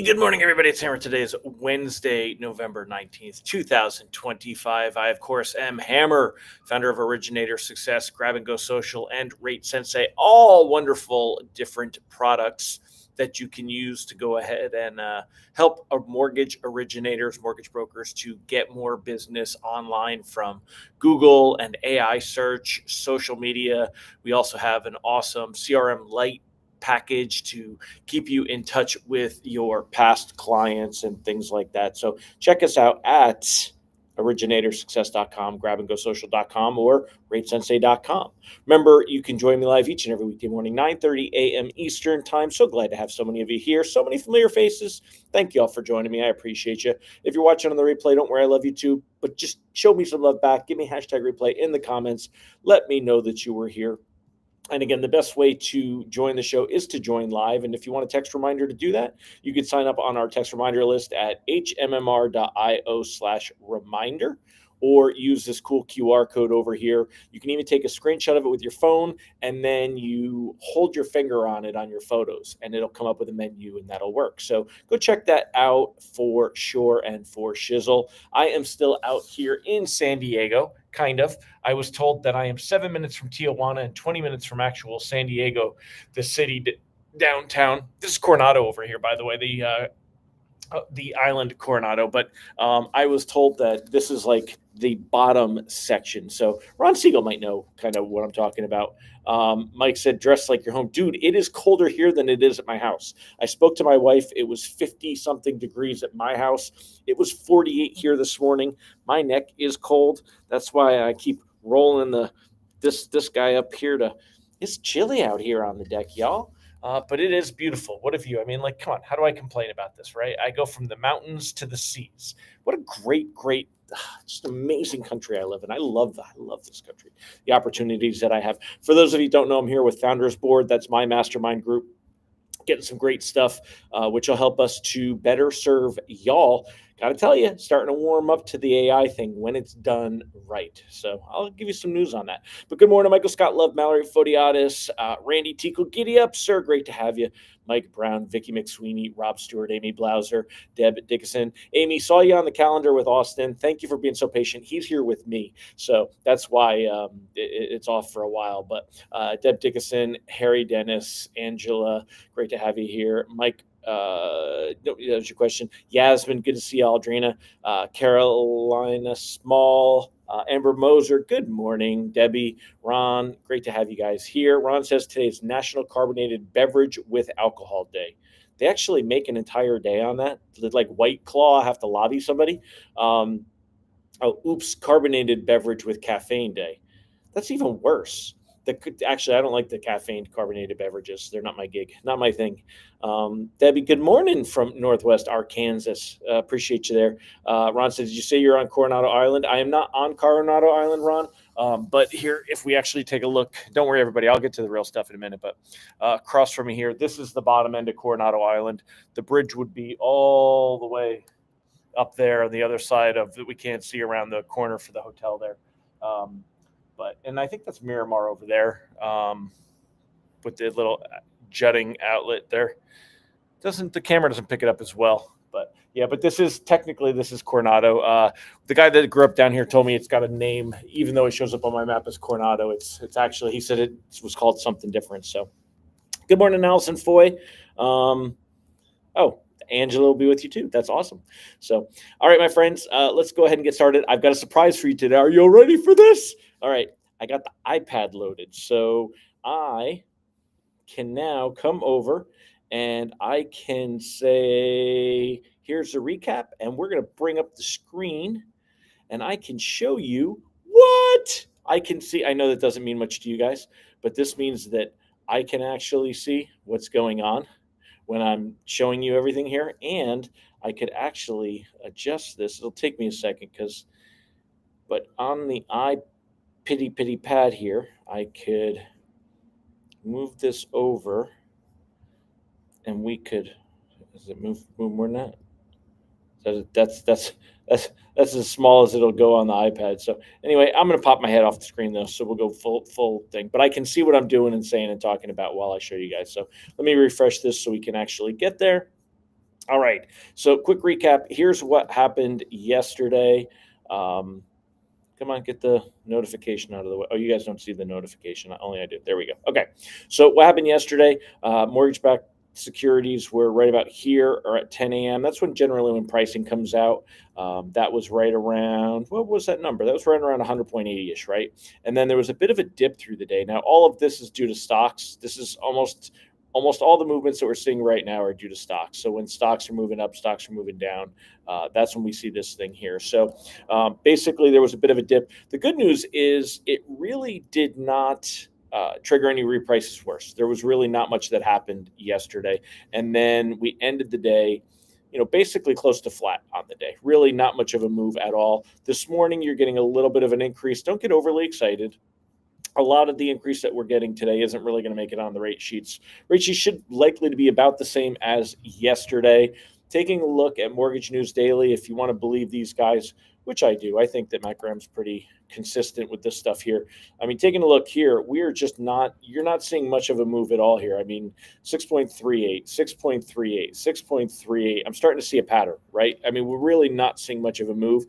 Hey, good morning, everybody. It's Hammer. Today is Wednesday, November 19th, 2025. I, of course, am Hammer, founder of Originator Success, Grab and Go Social, and Rate Sensei, all wonderful different products that you can use to go ahead and help mortgage originators, mortgage brokers to get more business online from Google and AI search, social media. We also have an awesome CRM Lite package to keep you in touch with your past clients and things like that. So check us out at originatorssuccess.com, grabandgosocial.com, or ratesensei.com. Remember, you can join me live each and every weekday morning, 9:30 a.m. Eastern time. So glad to have so many of you here. So many familiar faces. Thank you all for joining me. I appreciate you. If you're watching on the replay, don't worry, I love you too. But just show me some love back. Give me hashtag replay in the comments. Let me know that you were here. And again, the best way to join the show is to join live. And if you want a text reminder to do that, you can sign up on our text reminder list at hmmr.io/reminder, or use this cool QR code over here. You can even take a screenshot of it with your phone, and then you hold your finger on it on your photos, and it'll come up with a menu, and that'll work. So go check that out for sure and for shizzle. I am still out here in San Diego, kind of. I was told that I am 7 minutes from Tijuana and 20 minutes from actual San Diego, the city downtown. This is Coronado over here, by the way, the island Coronado. But I was told that this is like the bottom section. So Ron Siegel might know kind of what I'm talking about. Mike said, dress like you're home. Dude, it is colder here than it is at my house. I spoke to my wife. It was 50 something degrees at my house. It was 48 here this morning. My neck is cold. That's why I keep rolling this guy up here it's chilly out here on the deck, y'all. But it is beautiful. What a view. I mean, like, come on, how do I complain about this, right? I go from the mountains to the seas. What a great, just amazing country I live in. I love that. I love this country, the opportunities that I have. For those of you who don't know, I'm here with Founders Board. That's my mastermind group, getting some great stuff, which will help us to better serve y'all. Got to tell you, starting to warm up to the AI thing when it's done right. So I'll give you some news on that. But good morning, Michael Scott, Love, Mallory Fodiatis, Randy Tico, giddy up, sir. Great to have you. Mike Brown, Vicky McSweeney, Rob Stewart, Amy Blauser, Deb Dickinson. Amy, saw you on the calendar with Austin. Thank you for being so patient. He's here with me. So that's why it's off for a while. But Deb Dickinson, Harry Dennis, Angela, great to have you here. Mike, that was your question. Yasmin, good to see you. Aldrina, Carolina Small, Amber Moser, good morning. Debbie, Ron, great to have you guys here. Ron says today is National Carbonated Beverage with Alcohol Day. They actually make an entire day on that. Like White Claw, I have to lobby somebody. Carbonated beverage with caffeine day. That's even worse. Actually, I don't like the caffeine carbonated beverages. They're not my gig, not my thing. Debbie, good morning from Northwest Arkansas. Appreciate you there. Ron said, did you say you're on Coronado Island? I am not on Coronado Island, Ron. But here, if we actually take a look, don't worry, everybody, I'll get to the real stuff in a minute. But across from me here, this is the bottom end of Coronado Island. The bridge would be all the way up there on the other side of that we can't see around the corner for the hotel there. And I think that's Miramar over there, with the little jutting outlet there. The camera doesn't pick it up as well, but yeah. But this is Coronado. The guy that grew up down here told me it's got a name, even though it shows up on my map as Coronado. It's actually, he said it was called something different. So, good morning, Allison Foy. Angela will be with you too. That's awesome. So, all right, my friends, let's go ahead and get started. I've got a surprise for you today. Are you ready for this? All right, I got the iPad loaded, so I can now come over and I can say, here's a recap, and we're going to bring up the screen, and I can show you what I can see. I know that doesn't mean much to you guys, but this means that I can actually see what's going on when I'm showing you everything here, and I could actually adjust this. It'll take me a second but on the pity pad here, I could move this over, and we could. Does it move more than that? That's as small as it'll go on the iPad. So anyway, I'm gonna pop my head off the screen though, so we'll go full thing. But I can see what I'm doing and saying and talking about while I show you guys. So let me refresh this so we can actually get there. All right. So, quick recap. Here's what happened yesterday. Um, Come on, get the notification out of the way. Oh, you guys don't see the notification. Only I do. There we go. Okay. So, what happened yesterday? Mortgage backed securities were right about here or at 10 a.m. That's when generally when pricing comes out. That was right around, what was that number? That was right around 100.80 ish, right? And then there was a bit of a dip through the day. Now, all of this is due to stocks. This is almost all the movements that we're seeing right now are due to stocks. So when stocks are moving up, stocks are moving down. That's when we see this thing here. So basically, there was a bit of a dip. The good news is it really did not trigger any reprices worse. There was really not much that happened yesterday. And then we ended the day, basically close to flat on the day. Really not much of a move at all. This morning, you're getting a little bit of an increase. Don't get overly excited. A lot of the increase that we're getting today isn't really going to make it on the rate sheets. Rate sheets should likely to be about the same as yesterday. Taking a look at Mortgage News Daily, if you want to believe these guys, which I do, I think that Matt Graham's pretty consistent with this stuff here. I mean, taking a look here, we are just not, you're not seeing much of a move at all here. I mean, 6.38, 6.38, 6.38. I'm starting to see a pattern, right? I mean, we're really not seeing much of a move.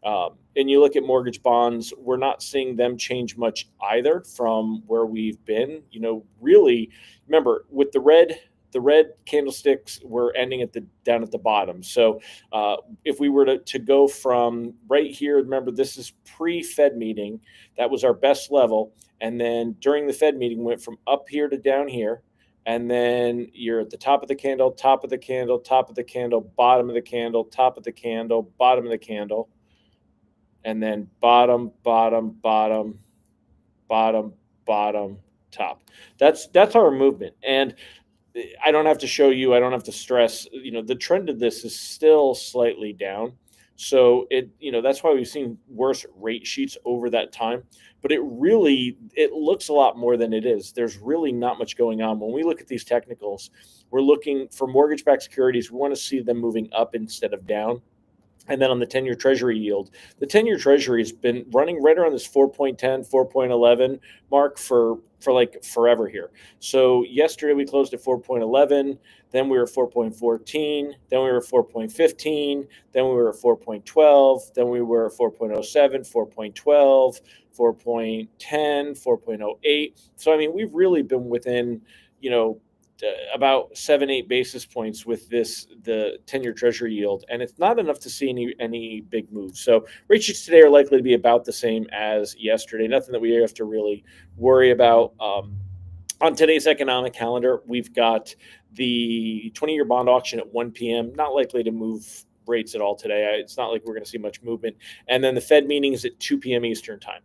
And you look at mortgage bonds, we're not seeing them change much either from where we've been. Really, remember with the red candlesticks were ending at the down at the bottom. So if we were to go from right here, remember this is pre-Fed meeting, that was our best level, and then during the Fed meeting went from up here to down here. And then you're at the top of the candle, top of the candle, top of the candle, bottom of the candle, top of the candle, bottom of the candle, and then bottom, bottom, bottom, bottom, bottom, top. That's our movement. And I don't have to show you, I don't have to stress, the trend of this is still slightly down. So that's why we've seen worse rate sheets over that time. But it looks a lot more than it is. There's really not much going on. When we look at these technicals, we're looking for mortgage-backed securities. We want to see them moving up instead of down. And then on the 10-year treasury yield, the 10-year treasury has been running right around this 4.10, 4.11 mark for like forever here. So yesterday we closed at 4.11, then we were 4.14, then we were 4.15, then we were at 4.12, then we were at 4.07, 4.12, 4.10, 4.08. So I mean, we've really been within, about 7-8 basis points with the 10-year treasury yield, and it's not enough to see any big moves. So rate sheets today are likely to be about the same as yesterday. Nothing that we have to really worry about. On today's economic calendar, we've got the 20-year bond auction at 1 p.m. Not likely to move rates at all today. It's not like we're going to see much movement. And then the Fed meeting is at 2 p.m. Eastern time.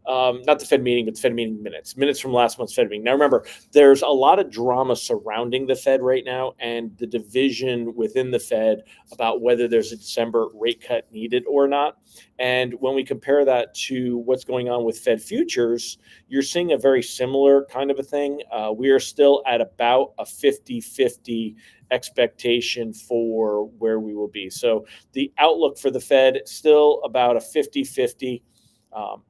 Not the Fed meeting, but the Fed meeting minutes from last month's Fed meeting. Now, remember, there's a lot of drama surrounding the Fed right now and the division within the Fed about whether there's a December rate cut needed or not. And when we compare that to what's going on with Fed futures, you're seeing a very similar kind of a thing. We are still at about a 50-50 expectation for where we will be. So the outlook for the Fed still about a 50-50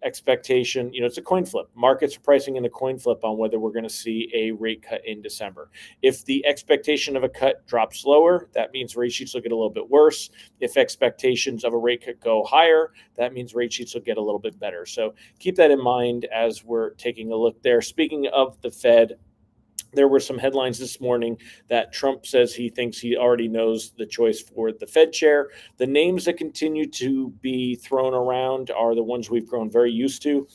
expectation. It's a coin flip. Markets are pricing in a coin flip on whether we're going to see a rate cut in December. If the expectation of a cut drops lower, that means rate sheets will get a little bit worse. If expectations of a rate cut go higher, that means rate sheets will get a little bit better. So keep that in mind as we're taking a look there. Speaking of the Fed, there were some headlines this morning that Trump says he thinks he already knows the choice for the Fed chair. The names that continue to be thrown around are the ones we've grown very used to.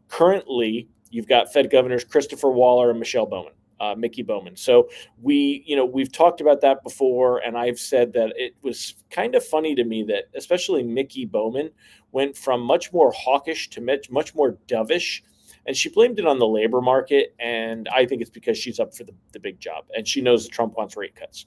Currently, you've got Fed governors Christopher Waller and Michelle Bowman. Mickey Bowman. So we've talked about that before, and I've said that it was kind of funny to me that especially Mickey Bowman went from much more hawkish to much more dovish. And she blamed it on the labor market, and I think it's because she's up for the big job, and she knows that Trump wants rate cuts.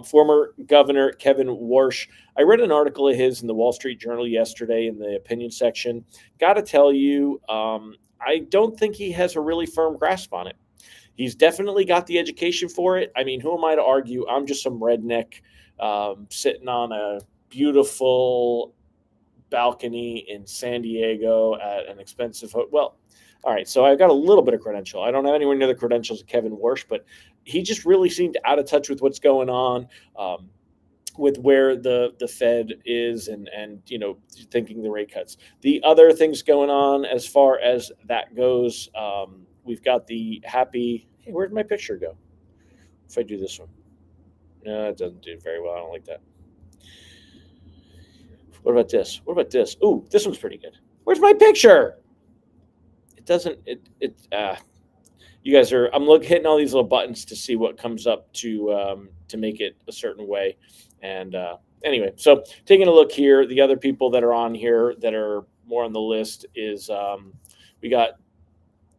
Former Governor Kevin Warsh, I read an article of his in the Wall Street Journal yesterday in the opinion section. Got to tell you, I don't think he has a really firm grasp on it. He's definitely got the education for it. I mean, who am I to argue? I'm just some redneck sitting on a beautiful balcony in San Diego at an expensive hotel. Well, all right, so I've got a little bit of credential. I don't have anywhere near the credentials of Kevin Warsh, but he just really seemed out of touch with what's going on. with where the Fed is, and thinking the rate cuts. The other things going on as far as that goes, we've got the happy. Hey, where'd my picture go? If I do this one, no, it doesn't do very well. I don't like that. What about this? What about this? Ooh, this one's pretty good. Where's my picture? It doesn't. You guys are. I'm hitting all these little buttons to see what comes up to make it a certain way. And anyway, so taking a look here, the other people that are on here that are more on the list is we got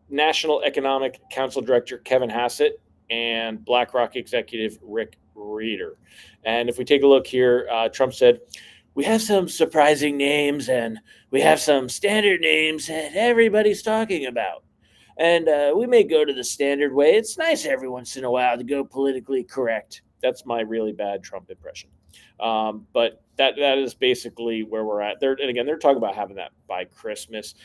National Economic Council Director Kevin Hassett and BlackRock executive Rick Reeder. And if we take a look here, Trump said, "We have some surprising names and we have some standard names that everybody's talking about. And we may go to the standard way. It's nice every once in a while to go politically correct." That's my really bad Trump impression. But that is basically where we're at. And again, they're talking about having that by Christmas.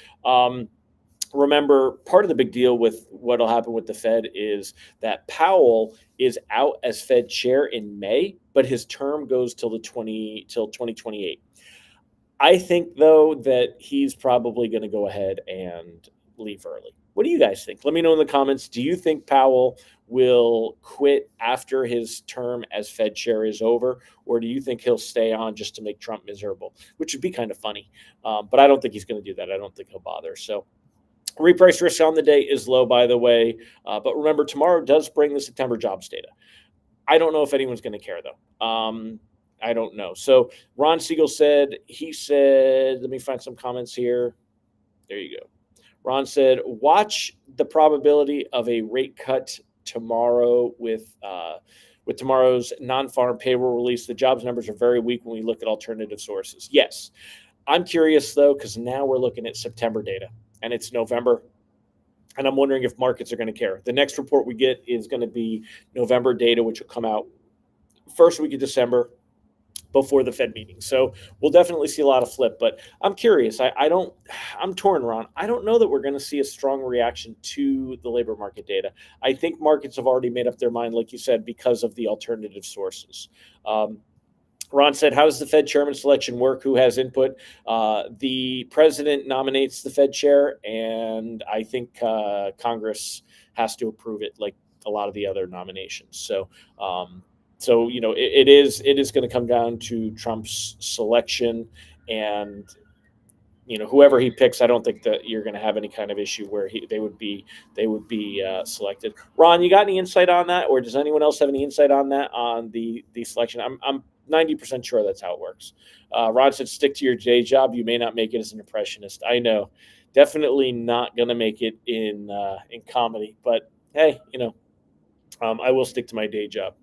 Remember, part of the big deal with what'll happen with the Fed is that Powell is out as Fed chair in May, but his term goes till 2028. I think though that he's probably going to go ahead and leave early. What do you guys think? Let me know in the comments. Do you think Powell will quit after his term as Fed chair is over, or do you think he'll stay on just to make Trump miserable, which would be kind of funny? But I don't think he's going to do that. I don't think he'll bother. So reprice risk on the day is low, by the way. But remember, tomorrow does bring the September jobs data. I don't know if anyone's going to care, though. I don't know. So Ron Siegel said, let me find some comments here. There you go. Ron said, watch the probability of a rate cut tomorrow with tomorrow's non-farm payroll release. The jobs numbers are very weak when we look at alternative sources. Yes. I'm curious, though, because now we're looking at September data, and it's November. And I'm wondering if markets are going to care. The next report we get is going to be November data, which will come out first week of December before the Fed meeting. So we'll definitely see a lot of flip. But I'm curious. I'm torn, Ron. I don't know that we're going to see a strong reaction to the labor market data. I think markets have already made up their mind, like you said, because of the alternative sources. Ron said, how does the Fed chairman selection work? Who has input? The president nominates the Fed chair, and I think Congress has to approve it, like a lot of the other nominations. So it is going to come down to Trump's selection, and whoever he picks, I don't think that you're going to have any kind of issue where they would be selected. Ron, you got any insight on that, or does anyone else have any insight on that on the selection? I'm 90% sure that's how it works. Ron said, stick to your day job. You may not make it as an impressionist. I know, definitely not going to make it in comedy, but hey, I will stick to my day job.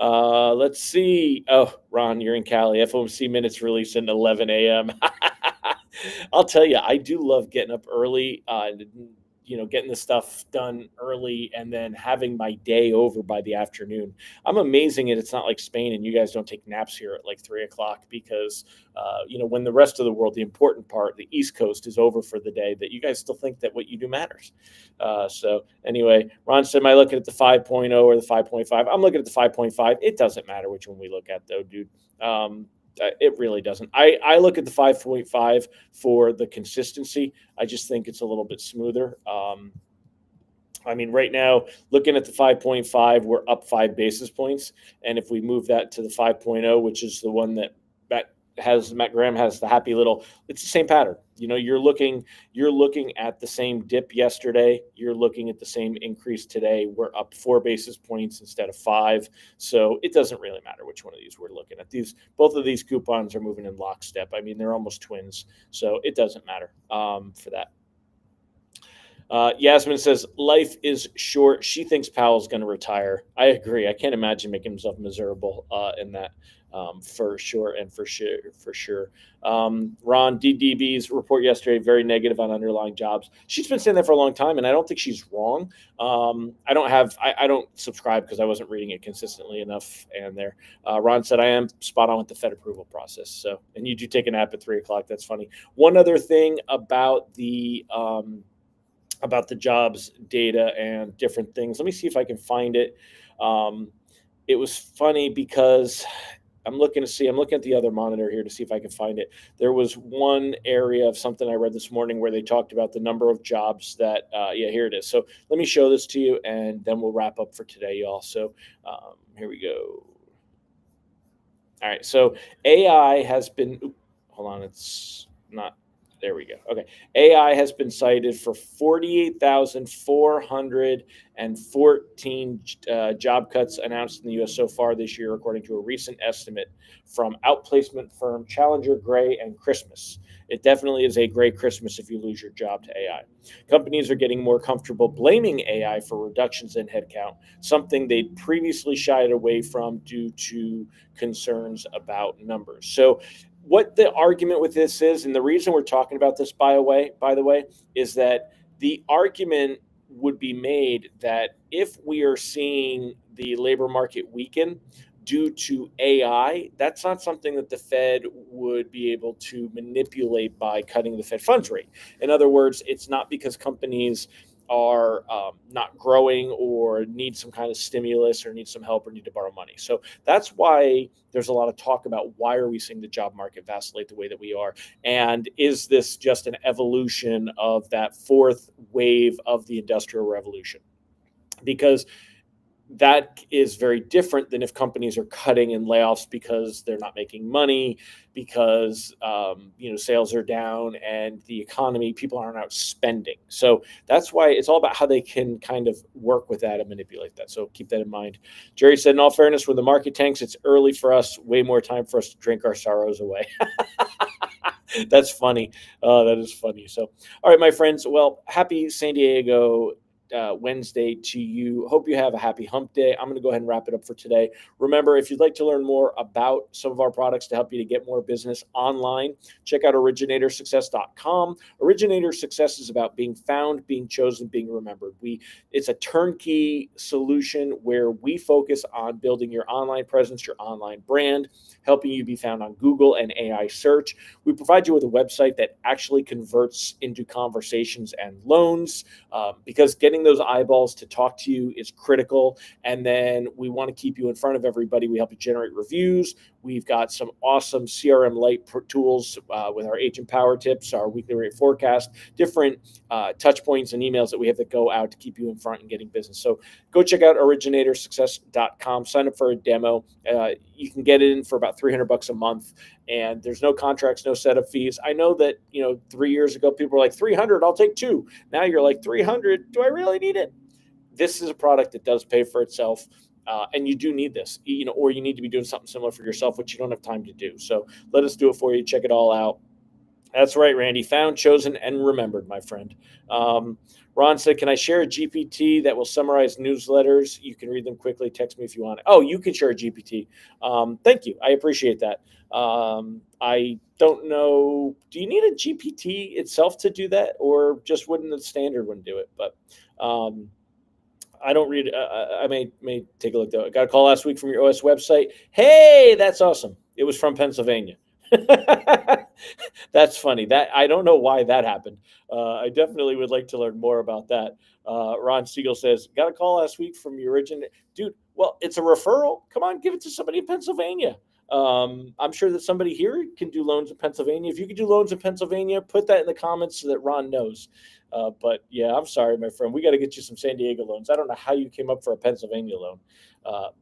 Let's see. Oh, Ron, you're in Cali. FOMC minutes released at 11 a.m. I'll tell you, I do love getting up early, getting the stuff done early and then having my day over by the afternoon. I'm amazing it's not like Spain and you guys don't take naps here at like 3 o'clock because, when the rest of the world, the important part, the East Coast is over for the day, that you guys still think that what you do matters. So anyway, Ron said, am I looking at the 5.0 or the 5.5? I'm looking at the 5.5. It doesn't matter which one we look at though, dude. It really doesn't. I look at the 5.5 for the consistency. I just think it's a little bit smoother. Right now, looking at the 5.5, we're up 5 basis points. And if we move that to the 5.0, which is the one that Matt Graham has the happy little, it's the same pattern. You're looking at the same dip yesterday. You're looking at the same increase today. We're up 4 basis points instead of 5. So it doesn't really matter which one of these we're looking at. Both of these coupons are moving in lockstep. They're almost twins. So it doesn't matter for that. Yasmin says, life is short. She thinks Powell's going to retire. I agree. I can't imagine making himself miserable in that. For sure. Ron, DDB's report yesterday, very negative on underlying jobs. She's been saying that for a long time, and I don't think she's wrong. I don't subscribe because I wasn't reading it consistently enough. And there, Ron said, I am spot on with the Fed approval process. So, and you do take a nap at 3 o'clock. That's funny. One other thing about the jobs data and different things. Let me see if I can find it. It was funny because I'm looking at the other monitor here to see if I can find it. There was one area of something I read this morning where they talked about the number of jobs that, yeah, here it is. So let me show this to you, and then we'll wrap up for today, y'all. So here we go. All right. So AI has been, hold on, it's not, there we go. Okay. AI has been cited for 48,414 job cuts announced in the US so far this year, according to a recent estimate from outplacement firm Challenger Gray and Christmas. It definitely is a gray Christmas if you lose your job to AI. Companies are getting more comfortable blaming AI for reductions in headcount, something they'd previously shied away from due to concerns about numbers. So what the argument with this is, and the reason we're talking about this by the way, is that the argument would be made that if we are seeing the labor market weaken due to AI, that's not something that the Fed would be able to manipulate by cutting the Fed funds rate. In other words, it's not because companies are not growing or need some kind of stimulus or need some help or need to borrow money. So that's why there's a lot of talk about why are we seeing the job market vacillate the way that we are, and is this just an evolution of that fourth wave of the Industrial Revolution? Because that is very different than if companies are cutting and layoffs because they're not making money, because sales are down and the economy, people aren't out spending. So that's why it's all about how they can kind of work with that and manipulate that. So keep that in mind. Jerry said, in all fairness, when the market tanks, it's early for us, way more time for us to drink our sorrows away. That's funny. That is funny. So, all right, my friends. Well, happy San Diego Wednesday to you. Hope you have a happy hump day. I'm going to go ahead and wrap it up for today. Remember, if you'd like to learn more about some of our products to help you to get more business online, check out originatorssuccess.com. Originator Success is about being found, being chosen, being remembered. It's a turnkey solution where we focus on building your online presence, your online brand, helping you be found on Google and AI search. We provide you with a website that actually converts into conversations and loans, because getting those eyeballs to talk to you is critical. And then we want to keep you in front of everybody. We help you generate reviews. We've got some awesome CRM Lite tools with our Agent Power Tips, our weekly rate forecast, different touch points and emails that we have that go out to keep you in front and getting business. So go check out originatorssuccess.com. Sign up for a demo. You can get it in for about $300 a month, and there's no contracts, no setup fees. I know that 3 years ago people were like, 300, I'll take two. Now you're like, 300, do I really need it? This is a product that does pay for itself. And you do need this, or you need to be doing something similar for yourself, which you don't have time to do. So let us do it for you. Check it all out. That's right, Randy. Found, chosen, and remembered, my friend. Ron said, can I share a GPT that will summarize newsletters? You can read them quickly. Text me if you want it. Oh, you can share a GPT. Thank you. I appreciate that. I don't know. Do you need a GPT itself to do that, or just wouldn't the standard one do it? But I don't read. I may take a look though. I got a call last week from your OS website. Hey, that's awesome. It was from Pennsylvania. That's funny. That I don't know why that happened. I definitely would like to learn more about that. Ron Siegel says, got a call last week from your dude. Well, it's a referral. Come on, give it to somebody in Pennsylvania. I'm sure that somebody here can do loans in Pennsylvania. If you could do loans in Pennsylvania, put that in the comments so that Ron knows. But yeah, I'm sorry, my friend. We got to get you some San Diego loans. I don't know how you came up for a Pennsylvania loan.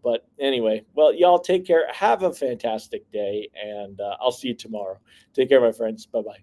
But anyway, well, y'all take care. Have a fantastic day, and I'll see you tomorrow. Take care, my friends. Bye-bye.